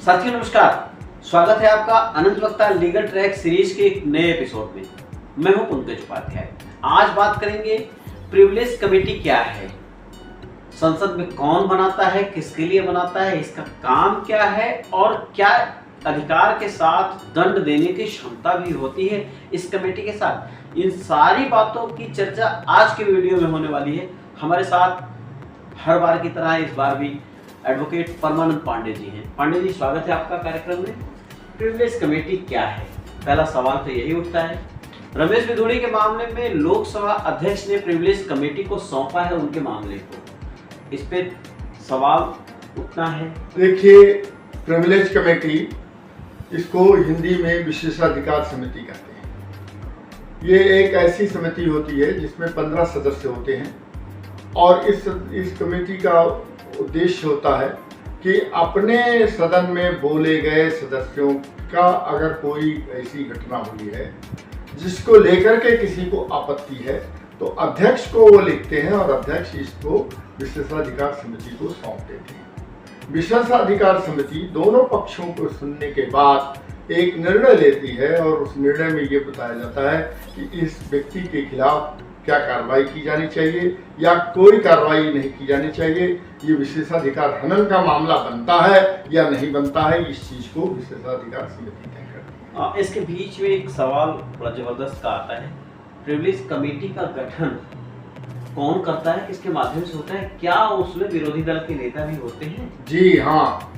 साथियों नमस्कार, स्वागत है आपका अनंत वक्ता लीगल ट्रैक सीरीज के एक नए एपिसोड में। मैं हूं पंकज उपाध्याय। आज बात करेंगे प्रिविलेज कमेटी क्या है, संसद में कौन बनाता है, किसके लिए बनाता है, इसका काम क्या है और क्या अधिकार के साथ दंड देने की क्षमता भी होती है इस कमेटी के साथ। इन सारी बातों की चर्चा आज के वीडियो में होने वाली है। हमारे साथ हर बार की तरह इस बार भी एडवोकेट परमानंद पांडे जी हैं। पांडे जी, स्वागत है आपका कार्यक्रम में। प्रिविलेज कमेटी क्या है, पहला सवाल तो यही उठता है। रमेश बिधूड़ी के मामले में लोकसभा अध्यक्ष ने प्रिविलेज कमेटी को सौंपा है उनके मामले को, इस पे सवाल उठना है। देखिए, प्रिविलेज कमेटी, इसको हिंदी में विशेषाधिकार समिति कहते हैं। ये एक ऐसी समिति होती है जिसमें 15 सदस्य होते हैं और इस कमेटी का उद्देश्य होता है कि अपने सदन में बोले गए सदस्यों का अगर कोई ऐसी घटना हुई है जिसको लेकर के किसी को आपत्ति है तो अध्यक्ष को वो लिखते हैं और अध्यक्ष इसको विशेषाधिकार समिति को सौंप देते हैं। विशेषाधिकार समिति दोनों पक्षों को सुनने के बाद एक निर्णय लेती है और उस निर्णय में ये बताया जाता है कि इस व्यक्ति के खिलाफ क्या कार्रवाई की जानी चाहिए या कोई कार्रवाई नहीं की जानी चाहिए। ये विशेषाधिकार हनन का मामला बनता है या नहीं बनता है, इस चीज को विशेषाधिकार समिति तय करती है। इसके बीच में एक सवाल बड़ा जबरदस्त का आता है, प्रिविलेज कमेटी का गठन कौन करता है, किसके माध्यम से होता है, क्या उसमें विरोधी दल के नेता भी होते हैं? जी हाँ,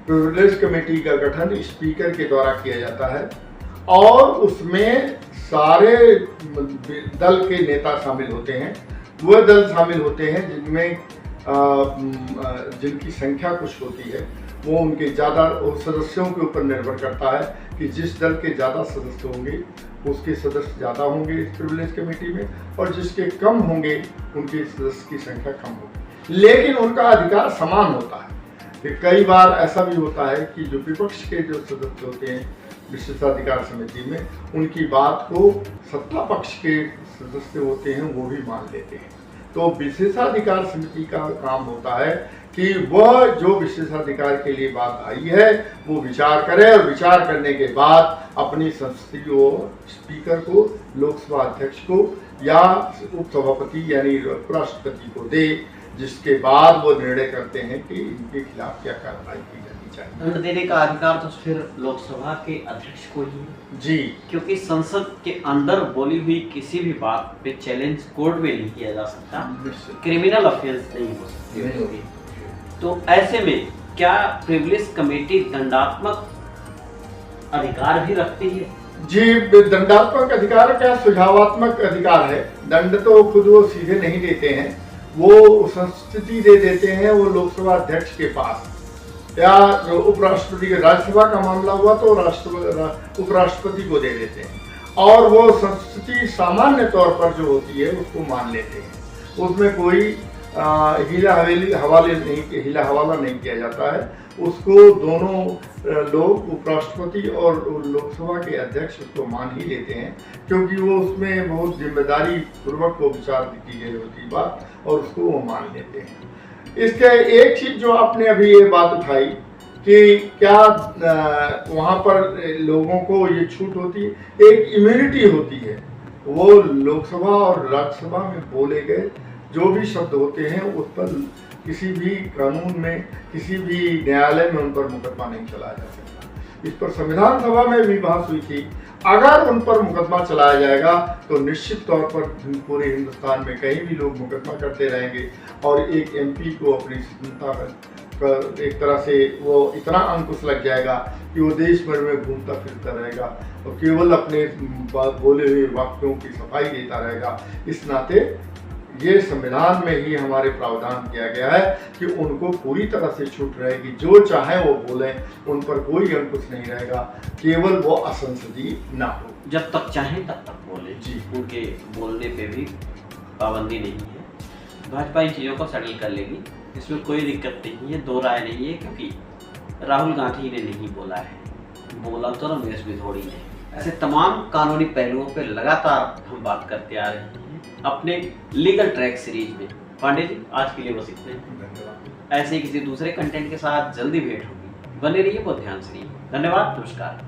प्रिविलेज कमेटी का गठन स्पीकर के द्वारा किया जाता है और उसमें सारे दल के नेता शामिल होते हैं। वह दल शामिल होते हैं जिनमें जिनकी संख्या कुछ होती है, वो उनके ज़्यादा सदस्यों के ऊपर निर्भर करता है कि जिस दल के ज़्यादा सदस्य होंगे उसके सदस्य ज़्यादा होंगे इस प्रिविलेज कमेटी में और जिसके कम होंगे उनके सदस्य की संख्या कम होगी, लेकिन उनका अधिकार समान होता है। कि कई बार ऐसा भी होता है कि जो विपक्ष के जो सदस्य होते हैं विशेषाधिकार समिति में, उनकी बात को सत्ता पक्ष के सदस्य होते हैं वो भी मान लेते हैं। तो विशेषाधिकार समिति का काम होता है कि वह जो विशेषाधिकार के लिए बात आई है वो विचार करे और विचार करने के बाद अपनी संसदीय स्पीकर को, लोकसभा अध्यक्ष को या उपसभापति यानी उपराष्ट्रपति को दे, जिसके बाद वो निर्णय करते हैं कि इनके खिलाफ क्या कार्रवाई की जानी चाहिए। दंड देने का अधिकार तो फिर लोकसभा के अध्यक्ष को ही है जी, क्योंकि संसद के अंदर बोली हुई किसी भी बात पे चैलेंज कोर्ट में नहीं किया जा सकता, क्रिमिनल ऑफेंस नहीं हो सकती। तो ऐसे में क्या प्रिविलेज कमेटी दंडात्मक अधिकार भी रखती है? जी, दंडात्मक अधिकार क्या सुझावात्मक अधिकार है। दंड तो खुद वो सीधे नहीं देते हैं, वो संस्तुति दे देते हैं वो लोकसभा अध्यक्ष के पास या उपराष्ट्रपति के। राज्यसभा का मामला हुआ तो उपराष्ट्रपति को दे देते हैं और वो संस्तुति सामान्य तौर पर जो होती है उसको मान लेते हैं। उसमें कोई हीला हवाला नहीं किया जाता है। उसको दोनों लोग, उपराष्ट्रपति और लोकसभा के अध्यक्ष, उसको मान ही लेते हैं क्योंकि वो उसमें बहुत जिम्मेदारी पूर्वक को विचार की गई होती बात और उसको वो मान लेते हैं। इसके एक चीज जो आपने अभी ये बात उठाई कि क्या वहाँ पर लोगों को ये छूट होती है, एक इम्यूनिटी होती है। वो लोकसभा और राज्यसभा में बोले गए जो भी शब्द होते हैं उस पर किसी भी कानून में, किसी भी न्यायालय में उन पर मुकदमा नहीं चलाया जा सकता। इस पर संविधान सभा में भी बहस हुई थी। अगर उन पर मुकदमा चलाया जाएगा तो निश्चित तौर पर पूरे हिंदुस्तान में कहीं भी लोग मुकदमा करते रहेंगे और एक एमपी को अपनी स्वतंत्रता का एक तरह से वो इतना अंकुश लग जाएगा कि वो देश भर में घूमता फिरता रहेगा और केवल अपने बोले हुए वाक्यों की सफाई देता रहेगा। इस नाते ये संविधान में ही हमारे प्रावधान किया गया है कि उनको पूरी तरह से छूट रहेगी, जो चाहे वो बोलें, उन पर कोई अंकुश नहीं रहेगा, केवल वो असंसदीय ना हो। जब तक चाहे तब तक बोले जी, उनके बोलने पे भी पाबंदी नहीं है। भाजपा इन चीज़ों को सेटल कर लेगी, इसमें कोई दिक्कत नहीं है, दो राय नहीं है, क्योंकि राहुल गांधी ने नहीं बोला है, बोला तो रमेश बिधूड़ी ने। ऐसे तमाम कानूनी पहलुओं पे लगातार हम बात करते आ रहे हैं अपने लीगल ट्रैक सीरीज में। पांडे जी, आज के लिए बस इतने। धन्यवाद। ऐसे ही किसी दूसरे कंटेंट के साथ जल्दी भेंट होगी। बने रहिए, बहुत ध्यान से रहिए। धन्यवाद, नमस्कार।